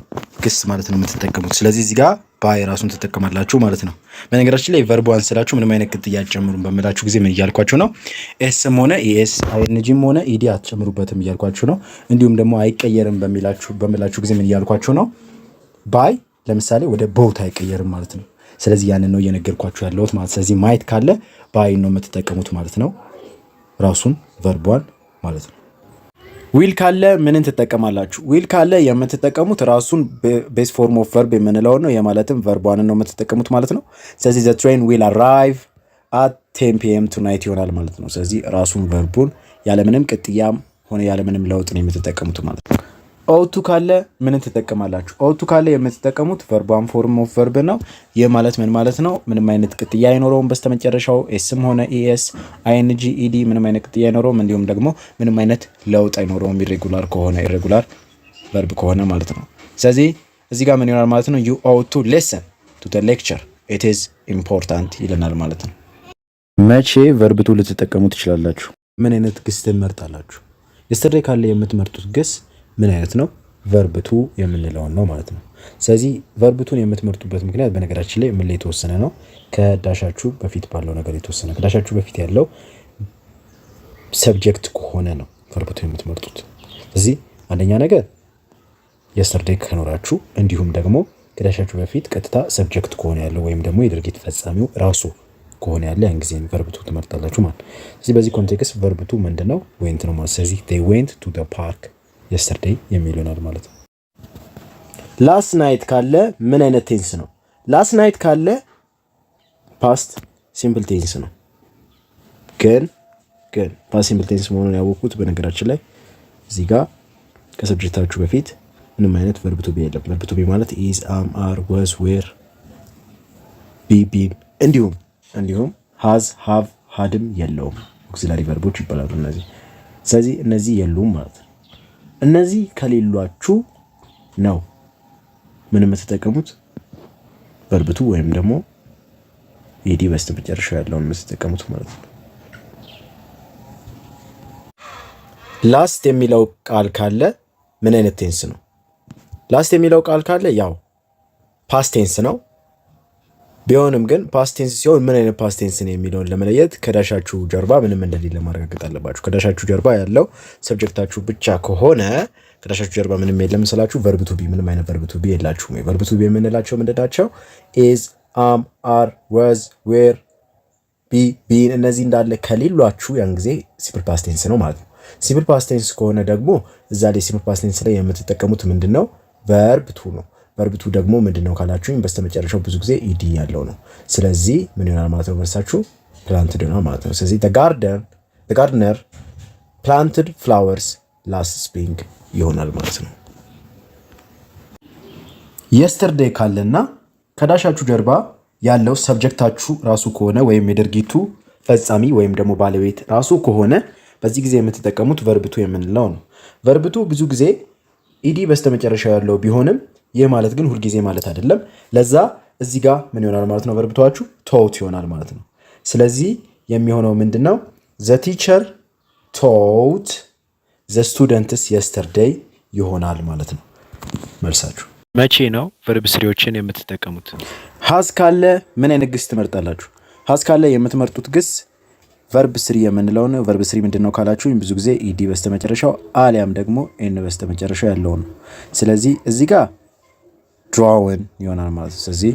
A: ግስ ማለት ነው የምትጠቀሙት። ስለዚህ እዚህ ጋር ባይ ራሱን ትጠቀማላችሁ ማለት ነው። በነገራችን ላይ ቨርቧን ስላችሁ ምንም አይነት ቅጥያ አትጨምሩም በምላችሁ ጊዜ ምን እያልኳችሁ ነው? ኤስም ሆነ ኢኤስ አይኤንጂም ሆነ ኢዲ አትጨምሩበትም እያልኳችሁ ነው። እንዲሁም ደግሞ አይቀየርም በምላችሁ ጊዜ ምን እያልኳችሁ ነው? ባይ ለምሳሌ ወደ ቦት አይቀየርም ማለት ነው። ስለዚህ ያንን ነው እየነገርኳችሁ ያለሁት ማለት። ስለዚህ ማየት ካለ ባይ ነው የምትጠቀሙት ማለት ነው፣ ራሱን ቨርቧን ማለት ነው። ዊል ካለ ምንን ትጠቀማላችሁ? ዊል ካለ የምትጠቀሙት ራሱን ቤስ ፎርም ኦፍ ቨርብ የምንለው ነው። የማለትም ቨርቧንን ነው የምትጠቀሙት ማለት ነው። ስለዚህ the train will arrive at 10 p.m. tonight ይሆናል ማለት ነው። ስለዚህ ራሱን ቨርቡን ያለምንም ቅጥያም ሆነ ያለምንም ለውጥ ነው የምትጠቀሙት ማለት ነው። ኦቱ ካለ ምንን ትጠቀማላችሁ? ኦቱ ካለ የምትጠቀሙት ቨርቧን ፎርም ኦፍ ቨርብ ነው። ይህ ማለት ምን ማለት ነው? ምንም አይነት ቅጥያ አይኖረውም በስተመጨረሻው ኤስም ሆነ ኢኤስ አይኤንጂ ኢዲ ምንም አይነት ቅጥያ አይኖረውም። እንዲሁም ደግሞ ምንም አይነት ለውጥ አይኖረውም ኢሬጉላር ከሆነ ኢሬጉላር ቨርብ ከሆነ ማለት ነው። ስለዚህ እዚህ ጋር ምን ይሆናል ማለት ነው? you ought to listen to the lecture it is important ይለናል ማለት ነው።
C: መቼ ቨርብቱ ልትጠቀሙ ትችላላችሁ?
A: ምን አይነት ግስ ትመርጣላችሁ? yesterday ካለ የምትመርጡት ግስ ምን አይነት ነው? ቨርብቱ የምንለውን ነው ማለት ነው። ስለዚህ ቨርብቱን የምትመርጡበት ምክንያት በነገራችን ላይ ምን ላይ የተወሰነ ነው? ከዳሻችሁ በፊት ባለው ነገር የተወሰነ። ከዳሻችሁ በፊት ያለው ሰብጀክት ከሆነ ነው ቨርብቱ የምትመርጡት። ስለዚህ አንደኛ ነገር yesterday ከኖራችሁ እንዲሁም ደግሞ ከዳሻችሁ በፊት ቀጥታ ሰብጀክት ከሆነ ያለው ወይም ደግሞ የድርጊት ፈጻሚው ራሱ ከሆነ ያለ ያን ጊዜ ቨርብቱ ትመርጣላችሁ ማለት። ስለዚህ በዚህ ኮንቴክስት ቨርብቱ ምንድነው? went ነው ማለት። ስለዚህ they went to the park yesterday የሚል ይሆናል ማለት ነው። ላስት ናይት ካለ ምን አይነት ቴንስ ነው? ላስት ናይት ካለ ፓስት ሲምፕል ቴንስ ነው። ግን ፓስት ሲምፕል ቴንስ መሆኑን ያወቁት በነገራችን ላይ እዚህ ጋር ከሰብጀክታችሁ በፊት ምንም አይነት ቨርብ ቱ ቢ የለም። ቨርብ ቱ ቢ ማለት ኢዝ፣ አም፣ አር፣ ወዝ፣ ዌር፣ ቢ፣ ቢን እንዲሁም ሃዝ፣ ሃቭ፣ ሃድም የለውም። ኦክሲላሪ ቨርቦች ይባላሉ እነዚህ። ስለዚህ እነዚህ የሉም ማለት ነው። እነዚህ ከሌሏችሁ ነው ምን የምትጠቀሙት? ቨርብ ቱ ወይም ደግሞ ኢዲ በስተመጨረሻ ያለውን የምትጠቀሙት ማለት ነው። ላስት የሚለው ቃል ካለ ምን አይነት ቴንስ ነው? ላስት የሚለው ቃል ካለ ያው ፓስት ቴንስ ነው። ቢሆንም ግን ፓስት ቴንስ ሲሆን ምን አይነት ፓስት ቴንስ ነው የሚለውን ለመለየት ከዳሻችሁ ጀርባ ምንም እንደሌለ ማረጋገጥ አለባችሁ። ከዳሻችሁ ጀርባ ያለው ሰብጀክታችሁ ብቻ ከሆነ ከዳሻችሁ ጀርባ ምንም የለም ስላችሁ ቨርብ ቱ ቢ ምንም አይነት ቨርብ ቱ ቢ የላችሁም። ቨርብ ቱ ቢ የምንላቸው ምንድናቸው? ኢዝ፣ አም፣ አር፣ ወዝ፣ ዌር፣ ቢ፣ ቢን እነዚህ እንዳለ ከሌሏችሁ ያን ጊዜ ሲምፕል ፓስት ቴንስ ነው ማለት ነው። ሲምፕል ፓስት ቴንስ ከሆነ ደግሞ እዛ ላይ ሲምፕል ፓስት ቴንስ ላይ የምትጠቀሙት ምንድነው? ቨርብ ቱ ነው። ቨርብ ቱ ደግሞ ምንድነው ካላችሁኝ በስተመጨረሻው ብዙ ጊዜ ኢዲ ያለው ነው። ስለዚህ ምን ይሆናል ማለት ነው? መልሳችሁ ፕላንትድ ነው ማለት ነው። ስለዚህ the gardener planted flowers last spring ይሆናል ማለት ነው። yesterday ካለና ከዳሻችሁ ጀርባ ያለው ሰብጀክታችሁ ራሱ ከሆነ ወይም የድርጊቱ ፈጻሚ ወይም ደግሞ ባለቤት ራሱ ከሆነ በዚህ ጊዜ የምትጠቀሙት ቨርብ ቱ የምንለው ነው። ቨርብ ቱ ብዙ ጊዜ ኢዲ በስተመጨረሻ ያለው ቢሆንም ይህ ማለት ግን ሁልጊዜ ማለት አይደለም። ለዛ እዚህ ጋር ምን ይሆናል ማለት ነው? ቨርብ ቱአችሁ ቶት ይሆናል ማለት ነው። ስለዚህ የሚሆነው ምንድነው? the teacher taught the students yesterday ይሆናል ማለት ነው መልሳችሁ።
C: መቼ ነው ቨርብ ስሪዎችን የምትጠቀሙት?
A: ሃዝ ካለ ምን አይነት ግስ ትመርጣላችሁ? ሃዝ ካለ የምትመርጡት ግስ ቨርብ ስሪ የምንለው ነው። ቨርብ ስሪ ምንድነው ካላችሁኝ ብዙ ጊዜ ኢዲ በስተመጨረሻው አሊያም ደግሞ ኤን በስተመጨረሻው ያለው ነው። ስለዚህ እዚህ ጋር drawn ይሆናል ማለት ነው። ስለዚህ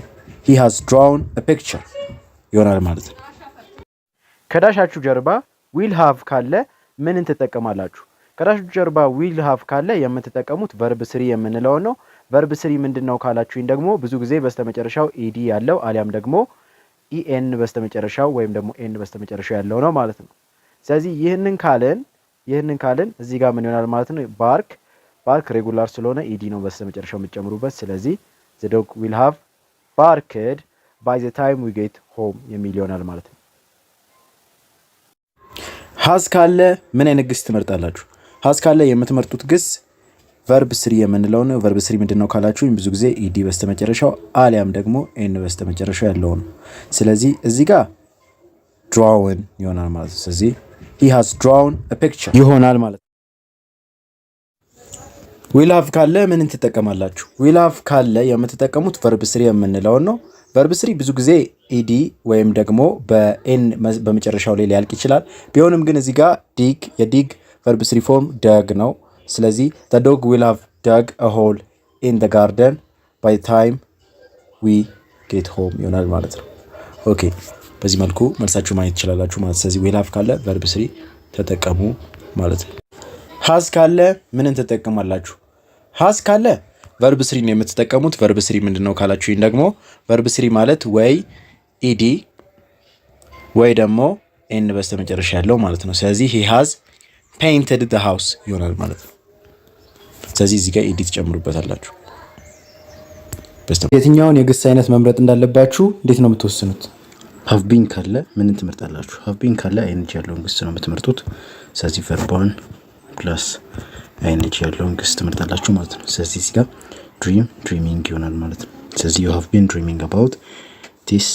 A: he has drawn a picture ይሆናል ማለት ነው። ከዳሻችሁ ጀርባ will have ካለ ምንን ትጠቀማላችሁ? ከዳሻችሁ ጀርባ will have ካለ የምትጠቀሙት ቨርብ ስሪ የምንለው ነው። ቨርብ ስሪ ምንድነው ካላችሁኝ ደግሞ ብዙ ጊዜ በስተመጨረሻው ኢዲ ያለው አሊያም ደግሞ ኢኤን በስተመጨረሻው ወይም ደግሞ ኤን በስተመጨረሻው ያለው ነው ማለት ነው። ስለዚህ ይህንን ካልን እዚህ ጋር ምን ይሆናል ማለት ነው? ባርክ ሬጉላር ስለሆነ ኢዲ ነው በስተመጨረሻው የምትጨምሩበት። ስለዚህ the dog will have barked by the time we get home የሚል ይሆናል ማለት ነው። ሃዝ ካለ ምን አይነት ግስ ትመርጣላችሁ? ሃዝ ካለ የምትመርጡት ግስ ቨርብ ስሪ የምንለው ነው። ቨርብ ስሪ ምንድነው ካላችሁኝ ብዙ ጊዜ ኢዲ በስተመጨረሻው አሊያም ደግሞ ኤን በስተመጨረሻው ያለው ነው። ስለዚህ እዚህ ጋር drawn ይሆናል ማለት ነው። ስለዚህ he has drawn a picture ይሆናል ማለት ነው። will have ካለ ምንን ትጠቀማላችሁ? will have ካለ የምትጠቀሙት ቨርብ ስሪ የምንለው ነው። ቨርብ ስሪ ብዙ ጊዜ ኢዲ ወይም ደግሞ በኤን በመጨረሻው ላይ ሊያልቅ ይችላል። ቢሆንም ግን እዚህ ጋር የዲግ ቨርብ ስሪ ፎርም ደግ ነው። ስለዚህ the dog will have dug a hole in the garden by the time we get home ይሆናል ማለት ነው። ኦኬ በዚህ መልኩ መልሳችሁ ማየት ትችላላችሁ ማለት። ስለዚህ will have ካለ ቨርብ ስሪ ተጠቀሙ ማለት ነው። ሃዝ ካለ ምንን ትጠቀማላችሁ? ሃዝ ካለ ቨርብ ስሪ ነው የምትጠቀሙት። ቨርብ ስሪ ምንድነው ካላችሁኝ ደግሞ ቨርብ ስሪ ማለት ወይ ኢዲ ወይ ደግሞ ኤን በስተመጨረሻ ያለው ማለት ነው። ስለዚህ he has painted the house ይሆናል ማለት ነው። ስለዚህ እዚህ ጋር ኢዲ ትጨምሩበታላችሁ። የትኛውን የግስ አይነት መምረጥ እንዳለባችሁ እንዴት ነው የምትወስኑት? have been ካለ ምንን ትመርጣላችሁ? have been ካለ አይንጂ ያለውን ግስ ነው የምትመርጡት። ስለዚህ verb 1 + አይንጂ ያለውን ግስ ትመርጣላችሁ ማለት ነው። ስለዚህ እዚህ ጋር ድሪሚንግ ይሆናል ማለት ነው። ስለዚህ you have been dreaming about this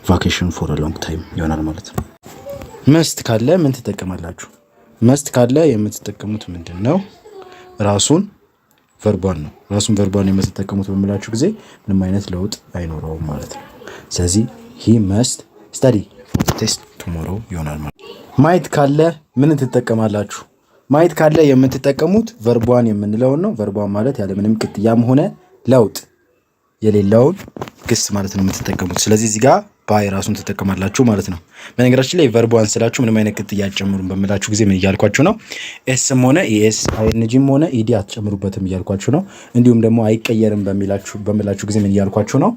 A: vacation for a long time ይሆናል ማለት ነው። መስት ካለ ምን ትጠቀማላችሁ? መስት ካለ የምትጠቀሙት ምንድን ነው? ራሱን ቨርቧን ነው። ራሱን ቨርቧን የምትጠቀሙት በምላችሁ ጊዜ ምንም አይነት ለውጥ አይኖረውም ማለት ነው። ስለዚህ he must study for the test tomorrow ይሆናል ማለት ነው። ማየት ካለ ምን ትጠቀማላችሁ? ማየት ካለ የምትጠቀሙት ቨርቧን የምንለውን ነው። ቨርቧን ማለት ያለምንም ቅጥያም ሆነ ለውጥ የሌለውን ግስ ማለት ነው የምትጠቀሙት። ስለዚህ እዚህ ጋር ባይ ራሱን ትጠቀማላችሁ ማለት ነው። በነገራችን ላይ ቨርቧን ስላችሁ ምንም አይነት ቅጥያ አትጨምሩም በምላችሁ ጊዜ ምን እያልኳችሁ ነው? ኤስም ሆነ ኢኤስ አይኤንጂም ሆነ ኢዲ አትጨምሩበትም እያልኳችሁ ነው። እንዲሁም ደግሞ አይቀየርም በምላችሁ ጊዜ ምን እያልኳችሁ ነው?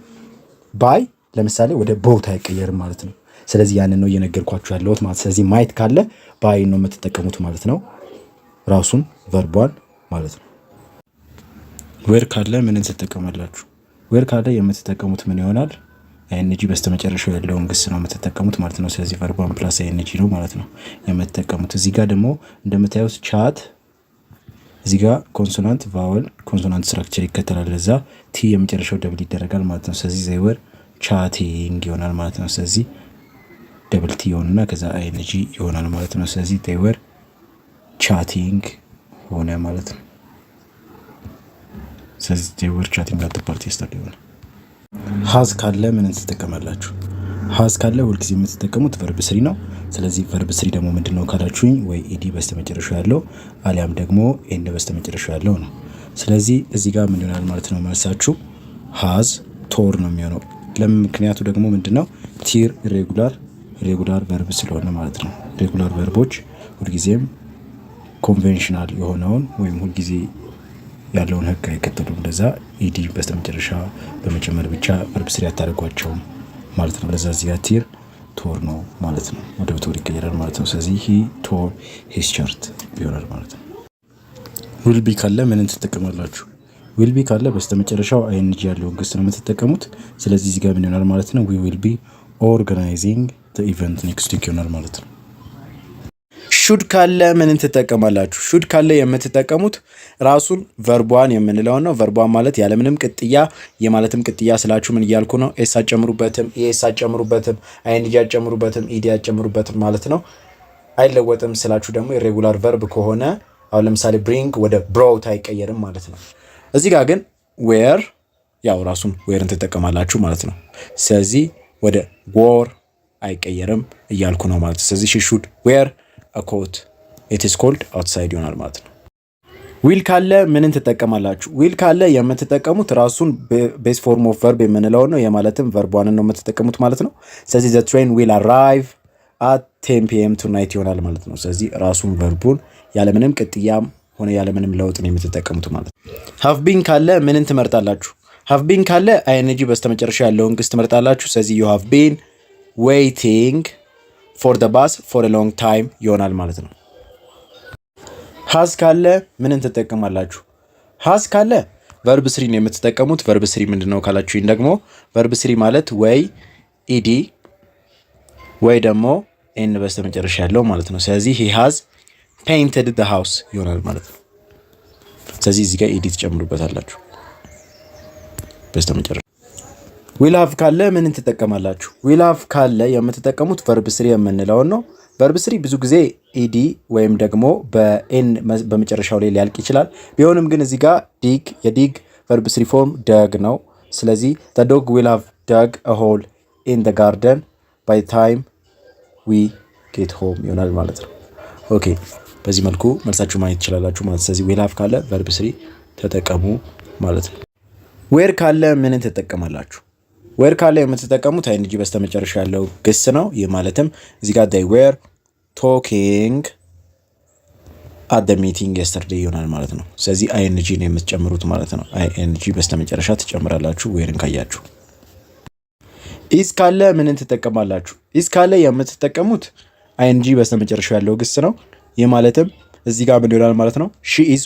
A: ባይ ለምሳሌ ወደ ቦት አይቀየርም ማለት ነው። ስለዚህ ያንን ነው እየነገርኳችሁ ያለሁት ማለት። ስለዚህ ማየት ካለ ባይ ነው የምትጠቀሙት ማለት ነው፣ ራሱን ቨርቧን ማለት ነው። ዌር ካለ ምን ትጠቀማላችሁ? ዌር ካለ የምትጠቀሙት ምን ይሆናል? አይኤንጂ በስተመጨረሻው ያለውን ግስ ነው የምትጠቀሙት ማለት ነው። ስለዚህ ቨርቧን ፕላስ አይኤንጂ ነው ማለት ነው የምትጠቀሙት። እዚህ ጋር ደግሞ እንደምታዩት ቻት፣ እዚህ ጋር ኮንሶናንት ቫወል ኮንሶናንት ስትራክቸር ይከተላል። ለዛ ቲ የመጨረሻው ደብል ይደረጋል ማለት ነው። ስለዚህ they were chatting ይሆናል ማለት ነው። ስለዚህ ደብል ቲ ይሆንና ከዛ አይኤንጂ ይሆናል ማለት ነው። ስለዚህ they were chatting ሆነ ማለት ነው። ስለዚህ they were chatting at the party yesterday ሆነ። ሀዝ ካለ ምን ትጠቀማላችሁ? ሀዝ ካለ ሁልጊዜ የምትጠቀሙት ቨርብ ስሪ ነው። ስለዚህ ቨርብ ስሪ ደግሞ ምንድነው ካላችሁኝ ወይ ኢዲ በስተመጨረሻው ያለው አሊያም ደግሞ ኤን በስተመጨረሻው ያለው ነው። ስለዚህ እዚህ ጋር ምን ይሆናል ማለት ነው መልሳችሁ ሀዝ ቶር ነው የሚሆነው። ለምክንያቱ ደግሞ ምንድነው ቲር ሬጉላር ቨርብ ስለሆነ ማለት ነው። ሬጉላር ቨርቦች ሁልጊዜም ኮንቬንሽናል የሆነውን ወይም ሁልጊዜ ያለውን ህግ አይከተሉም። ለዛ ኢዲ በስተመጨረሻ በመጨመር ብቻ ቨርብ ስሪ አታደርጓቸውም ማለት ነው። ለዛ እዚህ ጋር ቲር ቶር ነው ማለት ነው፣ ወደ ቶር ይቀየራል ማለት ነው። ስለዚህ ሂ ቶር ሂስ ሸርት ይሆናል ማለት ነው። ዊል ቢ ካለ ምን ትጠቀማላችሁ? ዊል ቢ ካለ በስተመጨረሻው አይኤንጂ ያለውን ግስ ነው የምትጠቀሙት። ስለዚህ እዚህ ጋር ምን ይሆናል ማለት ነው? ዊ ዊል ቢ ኦርጋናይዚንግ ዘ ኢቨንት ኔክስት ዊክ ይሆናል ማለት ነው። ሹድ ካለ ምን ትጠቀማላችሁ? ሹድ ካለ የምትጠቀሙት ራሱን ቨርቧን የምንለው ነው። ቨርቧን ማለት ያለምንም ቅጥያ የማለትም ቅጥያ ስላችሁ ምን እያልኩ ነው? ኤስ አጨምሩበትም፣ ኢኤስ አጨምሩበትም፣ አይኤንጂ አጨምሩበትም፣ ኢዲ አጨምሩበትም ማለት ነው። አይለወጥም ስላችሁ ደግሞ ኢሬጉላር ቨርብ ከሆነ አሁን ለምሳሌ ብሪንግ ወደ ብሮት አይቀየርም ማለት ነው። እዚህ ጋር ግን ዌር ያው ራሱን ዌርን ትጠቀማላችሁ ማለት ነው። ስለዚህ ወደ ዎር አይቀየርም እያልኩ ነው ማለት ነው። ስለዚህ ሺ ሹድ ዌር a coat it is cold outside ይሆናል ማለት ነው። ዊል ካለ ምንን ትጠቀማላችሁ? ዊል ካለ የምትጠቀሙት ራሱን ቤስ ፎርም ኦፍ ቨርብ የምንለው ነው። የማለትም ቨርቧን ነው የምትጠቀሙት ማለት ነው። ስለዚህ the train will arrive at 10 p.m. tonight ይሆናል ማለት ነው። ስለዚህ ራሱን ቨርቡን ያለምንም ቅጥያም ሆነ ያለምንም ለውጥ ነው የምትጠቀሙት ማለት ነው። have been ካለ ምንን ትመርጣላችሁ? have been ካለ አይኤንጂ በስተመጨረሻ ያለውን ግስ ትመርጣላችሁ። ስለዚህ you have been waiting for the bus for a long time ይሆናል ማለት ነው። has ካለ ምንን ትጠቀማላችሁ? has ካለ ቨርብ ስሪ ነው የምትጠቀሙት። ቨርብ ስሪ ምንድነው ካላችሁኝ ደግሞ ቨርብ ስሪ ማለት ወይ ኢዲ ወይ ደግሞ ኤን በስተመጨረሻ ያለው ማለት ነው። ስለዚህ he has painted the house ይሆናል ማለት ነው። ስለዚህ እዚህ ጋር ኢዲ ትጨምሩበታላችሁ በስተመጨረሻ። ዊል ሃቭ ካለ ምን ትጠቀማላችሁ? ዊል ሃቭ ካለ የምትጠቀሙት ቨርብ ስሪ የምንለውን ነው። ቨርብ ስሪ ብዙ ጊዜ ኢዲ ወይም ደግሞ በኤን በመጨረሻው ላይ ሊያልቅ ይችላል። ቢሆንም ግን እዚህ ጋር ዲግ የዲግ ቨርብ ስሪ ፎርም ደግ ነው። ስለዚህ the dog will have dug a hole in the garden by the time we get home ይሆናል ማለት ነው። ኦኬ በዚህ መልኩ መልሳችሁ ማየት ትችላላችሁ ማለት። ስለዚህ ዊል ሃቭ ካለ ቨርብ ስሪ ተጠቀሙ ማለት ነው። ዌር ካለ ምን ትጠቀማላችሁ? ዌር ካለ የምትጠቀሙት አይኤንጂ በስተመጨረሻ ያለው ግስ ነው። ይህ ማለትም እዚህ ጋር they were talking at the meeting yesterday ይሆናል ማለት ነው። ስለዚህ አይኤንጂ ነው የምትጨምሩት ማለት ነው። አይኤንጂ በስተመጨረሻ ትጨምራላችሁ ዌርን ካያችሁ። ኢዝ ካለ ምን ትጠቀማላችሁ? ኢዝ ካለ የምትጠቀሙት አይኤንጂ በስተመጨረሻ ያለው ግስ ነው። ይህ ማለትም እዚህ ጋር ምን ይሆናል ማለት ነው? she is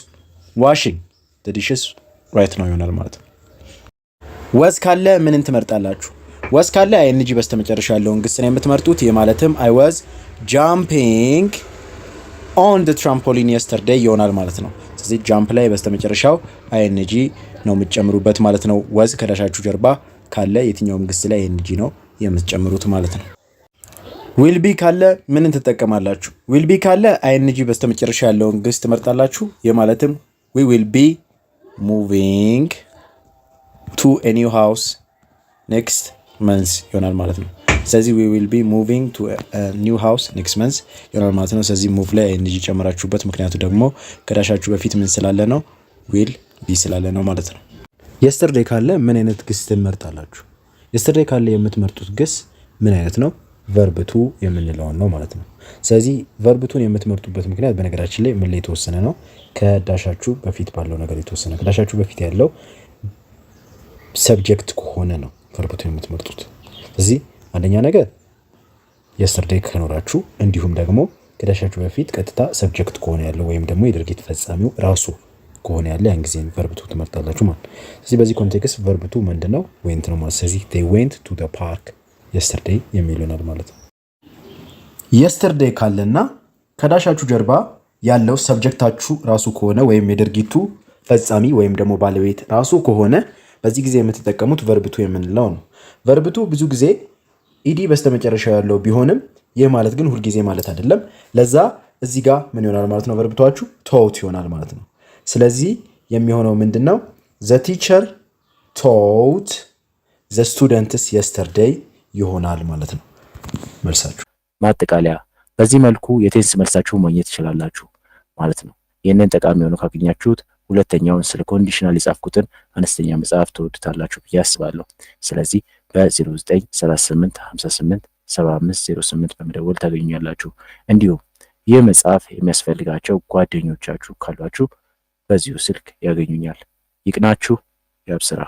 A: washing the dishes right now ይሆናል ማለት ነው። ወዝ ካለ ምንን ትመርጣላችሁ? ወዝ ካለ አይኤንጂ በስተመጨረሻ ያለውን ግስ ነው የምትመርጡት። ይህ ማለትም I was jumping on the trampoline yesterday ይሆናል ማለት ነው። ስለዚህ ጃምፕ ላይ በስተመጨረሻው አይኤንጂ ነው የምትጨምሩበት ማለት ነው። ወዝ ከዳሻችሁ ጀርባ ካለ የትኛውም ግስ ላይ አይኤንጂ ነው የምትጨምሩት ማለት ነው። ዊል ቢ ካለ ምንን ትጠቀማላችሁ? ዊል ቢ ካለ አይኤንጂ በስተመጨረሻ ያለውን ግስ ትመርጣላችሁ። የማለትም ዊ ዊል ቢ ሙቪንግ ቱ ኤ ኒው ሃውስ ኔክስት መንስ ይሆናል ማለት ነው። ስለዚህ ዊ ዊል ቢ ሙቪንግ ቱ ኒው ሃውስ ኔክስት መንስ ይሆናል ማለት ነው። ስለዚህ ሙቭ ላይ አይኤንጂ ጨመራችሁበት። ምክንያቱ ደግሞ ከዳሻችሁ በፊት ምን ስላለ ነው? ዊል ቢ ስላለ ነው ማለት ነው። የስተርዴይ ካለ ምን አይነት ግስ ትመርጣላችሁ? የስተርዴይ ካለ የምትመርጡት ግስ ምን አይነት ነው? ቨርብቱ የምንለውን ነው ማለት ነው። ስለዚህ ቨርብቱን የምትመርጡበት ምክንያት በነገራችን ላይ ምን ላይ የተወሰነ ነው? ከዳሻችሁ በፊት ባለው ነገር የተወሰነ። ከዳሻችሁ በፊት ያለው ሰብጀክት ከሆነ ነው ቨርብቱን የምትመርጡት። ስለዚህ አንደኛ ነገር የስተርዴይ ከኖራችሁ እንዲሁም ደግሞ ከዳሻችሁ በፊት ቀጥታ ሰብጀክት ከሆነ ያለው ወይም ደግሞ የድርጊት ፈጻሚው ራሱ ከሆነ ያለ ያን ጊዜ ቨርብቱ ትመርጣላችሁ ማለት ነው። ስለዚህ በዚህ ኮንቴክስት ቨርብቱ ምንድነው? ዌንት ነው ማለት። ስለዚህ they went to the park yesterday የሚል ይሆናል ማለት ነው። የስተርዴይ ካለና ከዳሻችሁ ጀርባ ያለው ሰብጀክታችሁ ራሱ ከሆነ ወይም የድርጊቱ ፈጻሚ ወይም ደግሞ ባለቤት ራሱ ከሆነ በዚህ ጊዜ የምትጠቀሙት ቨርብቱ የምንለው ነው። ቨርብቱ ብዙ ጊዜ ኢዲ በስተመጨረሻው ያለው ቢሆንም ይህ ማለት ግን ሁልጊዜ ማለት አይደለም። ለዛ እዚህ ጋር ምን ይሆናል ማለት ነው? ቨርብቷችሁ ቶት ይሆናል ማለት ነው። ስለዚህ የሚሆነው ምንድነው? ዘ ቲቸር ቶት ዘ ስቱደንትስ የስተርዴይ ይሆናል ማለት ነው መልሳችሁ።
C: ማጠቃለያ፣ በዚህ መልኩ የቴንስ መልሳችሁ ማግኘት ትችላላችሁ ማለት ነው። ይህንን ጠቃሚ ሆኖ ካገኛችሁት ሁለተኛውን ስለ ኮንዲሽናል የጻፍኩትን አነስተኛ መጽሐፍ ትወዱታላችሁ ብዬ አስባለሁ። ስለዚህ በ0938 58 7508 በመደወል ታገኙኛላችሁ። እንዲሁም ይህ መጽሐፍ የሚያስፈልጋቸው ጓደኞቻችሁ ካሏችሁ በዚሁ ስልክ ያገኙኛል። ይቅናችሁ። ያብስራ።